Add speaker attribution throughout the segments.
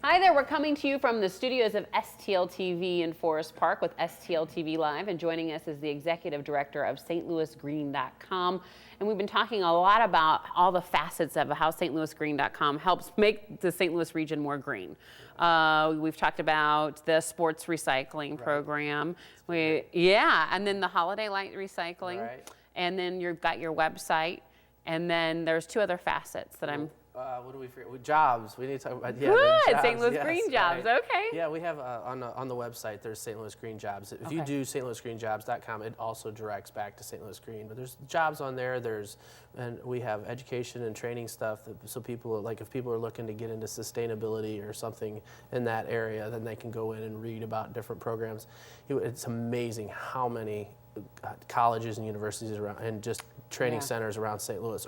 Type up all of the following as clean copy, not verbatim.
Speaker 1: Hi there, we're coming to you from the studios of STL TV in Forest Park with STL TV Live, and joining us is the Executive Director of stlouisgreen.com. And we've been talking a lot about all the facets of how stlouisgreen.com helps make the St. Louis region more green. We've talked about the sports recycling program. And then the holiday light recycling.
Speaker 2: Right.
Speaker 1: And then you've got your website. And then there's two other facets that
Speaker 2: what do we forget? Jobs. We need to talk about
Speaker 1: Good, St. Louis Green Jobs.
Speaker 2: Right.
Speaker 1: Okay.
Speaker 2: Yeah, we have on the website. There's St. Louis Green Jobs. If you do stlouisgreenjobs.com, it also directs back to St. Louis Green. But there's jobs on there. And we have education and training stuff. So people if people are looking to get into sustainability or something in that area, then they can go in and read about different programs. It's amazing how many colleges and universities around and just training centers around St. Louis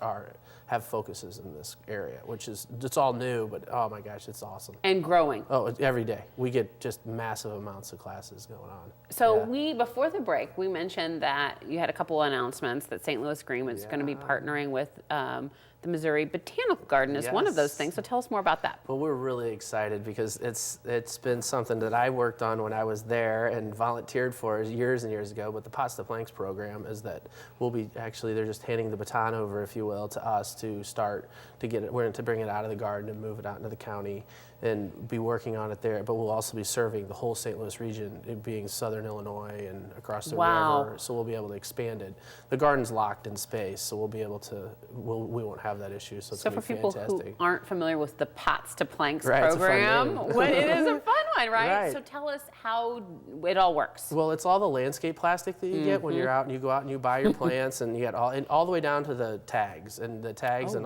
Speaker 2: have focuses in this area, it's all new, but oh my gosh, it's awesome.
Speaker 1: And growing.
Speaker 2: Oh, every day. We get just massive amounts of classes going on.
Speaker 1: So before the break, we mentioned that you had a couple of announcements that St. Louis Green was going to be partnering with the Missouri Botanical Garden is one of those things. So tell us more about that.
Speaker 2: Well, we're really excited because it's been something that I worked on when I was there and volunteered for years and years ago. But the Pots to Planks program is that they're just handing the baton over, if you will, to us to start to get it. We're to bring it out of the garden and move it out into the county and be working on it there. But we'll also be serving the whole St. Louis region, it being southern Illinois and across the river. So we'll be able to expand it. The garden's locked in space, so we'll be able to. We won't have that issue. So it's going to be fantastic.
Speaker 1: For people who aren't familiar with the Pots to Planks program, it is a fun one, right? So tell us how it all works.
Speaker 2: Well, it's all the landscape plastic that you get when you're out and you go out and you buy your plants, and you get all the way down to the tags and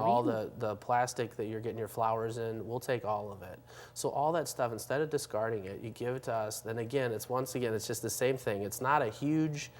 Speaker 2: all the plastic that you're getting your flowers in. We'll take all of it. So all that stuff, instead of discarding it, you give it to us. Then again, it's just the same thing. It's not a huge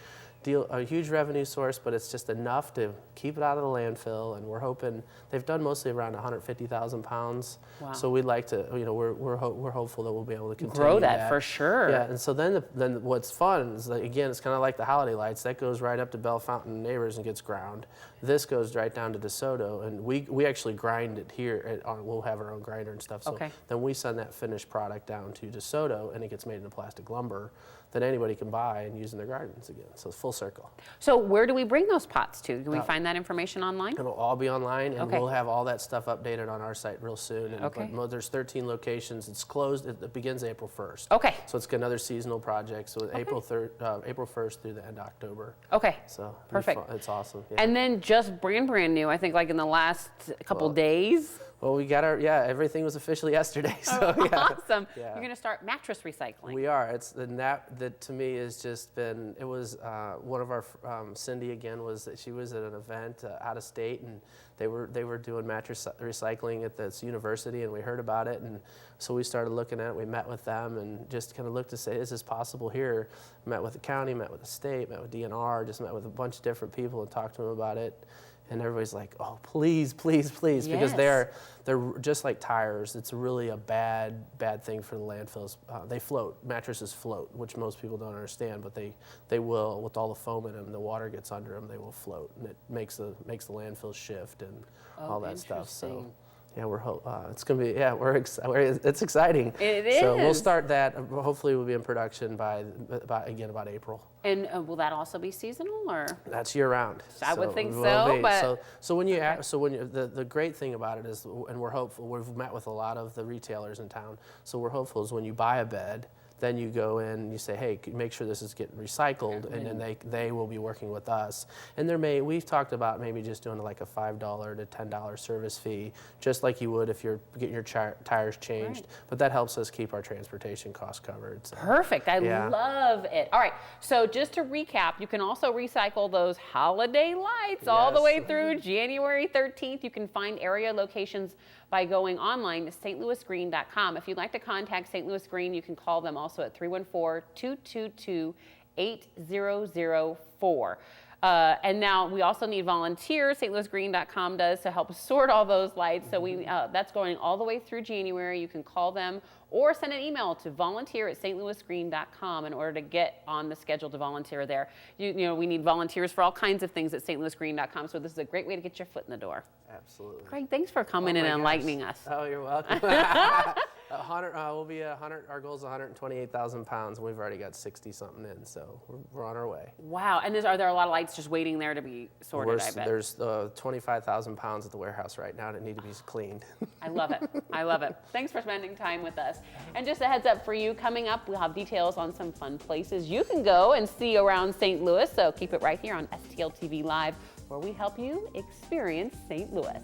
Speaker 2: revenue source, but it's just enough to keep it out of the landfill. And we're hoping they've done mostly around 150,000 pounds. Wow. So we'd like to, we're hopeful that we'll be able to continue
Speaker 1: grow that for sure.
Speaker 2: Yeah, and so then what's fun is that, again, it's kind of like the holiday lights that goes right up to Bell Fountain Neighbors and gets ground. This goes right down to DeSoto, and we actually grind it here. We'll have our own grinder and stuff. So then we send that finished product down to DeSoto, and it gets made into plastic lumber that anybody can buy and use in their gardens again. So it's full circle.
Speaker 1: So where do we bring those pots to? Can we find that information online?
Speaker 2: It'll all be online, and we'll have all that stuff updated on our site real soon. And but there's 13 locations. It's closed. It begins April 1st. Okay. So it's another seasonal project. So April 1st through the end of October.
Speaker 1: Okay.
Speaker 2: So
Speaker 1: perfect.
Speaker 2: It's awesome. Yeah.
Speaker 1: And then just brand new, I think like in the last couple days.
Speaker 2: Well, we got everything was officially yesterday. So
Speaker 1: awesome. Yeah. You're going to start mattress recycling.
Speaker 2: We are. That to me has just been, it was one of our, Cindy again, she was at an event out of state, and they were doing mattress recycling at this university, and we heard about it, and so we started looking at it. We met with them and just kind of looked to say, is this possible here? Met with the county, met with the state, met with DNR, just met with a bunch of different people and talked to them about it. And everybody's like, oh, please, please, please, because they're just like tires. It's really a bad thing for the landfills. They float. Mattresses float, which most people don't understand, but they will. With all the foam in them, the water gets under them, they will float, and it makes the landfill shift and all that stuff. So. Yeah, it's going to be, it's exciting.
Speaker 1: It is.
Speaker 2: So we'll start that. Hopefully we'll be in production by about April.
Speaker 1: And will that also be seasonal, or?
Speaker 2: That's year round.
Speaker 1: I would think so, but.
Speaker 2: The great thing about it is, and we're hopeful, we've met with a lot of the retailers in town, so we're hopeful is when you buy a bed, then you go in and you say, hey, make sure this is getting recycled, and then they will be working with us. And we've talked about maybe just doing like a $5 to $10 service fee, just like you would if you're getting your tires changed. But that helps us keep our transportation costs covered. So.
Speaker 1: Perfect. I love it. All right. So just to recap, you can also recycle those holiday lights all the way through January 13th. You can find area locations by going online to stlouisgreen.com. If you'd like to contact St. Louis Green, you can call them also at 314-222-8004. And now we also need volunteers. stlouisgreen.com does to help sort all those lights. So that's going all the way through January. You can call them or send an email to volunteer@stlouisgreen.com in order to get on the schedule to volunteer there. We need volunteers for all kinds of things at stlouisgreen.com. So this is a great way to get your foot in the door.
Speaker 2: Absolutely.
Speaker 1: Greg, thanks for coming in and enlightening us.
Speaker 2: Oh, you're welcome. We'll be 100. Our goal is 128,000 pounds, and we've already got 60 something in, so we're on our way.
Speaker 1: Wow. And are there a lot of lights just waiting there to be sorted? I bet
Speaker 2: There's 25,000 pounds at the warehouse right now that need to be cleaned.
Speaker 1: I love it. I love it. Thanks for spending time with us. And just a heads up for you, coming up, we'll have details on some fun places you can go and see around St. Louis. So keep it right here on STL TV Live, where we help you experience St. Louis.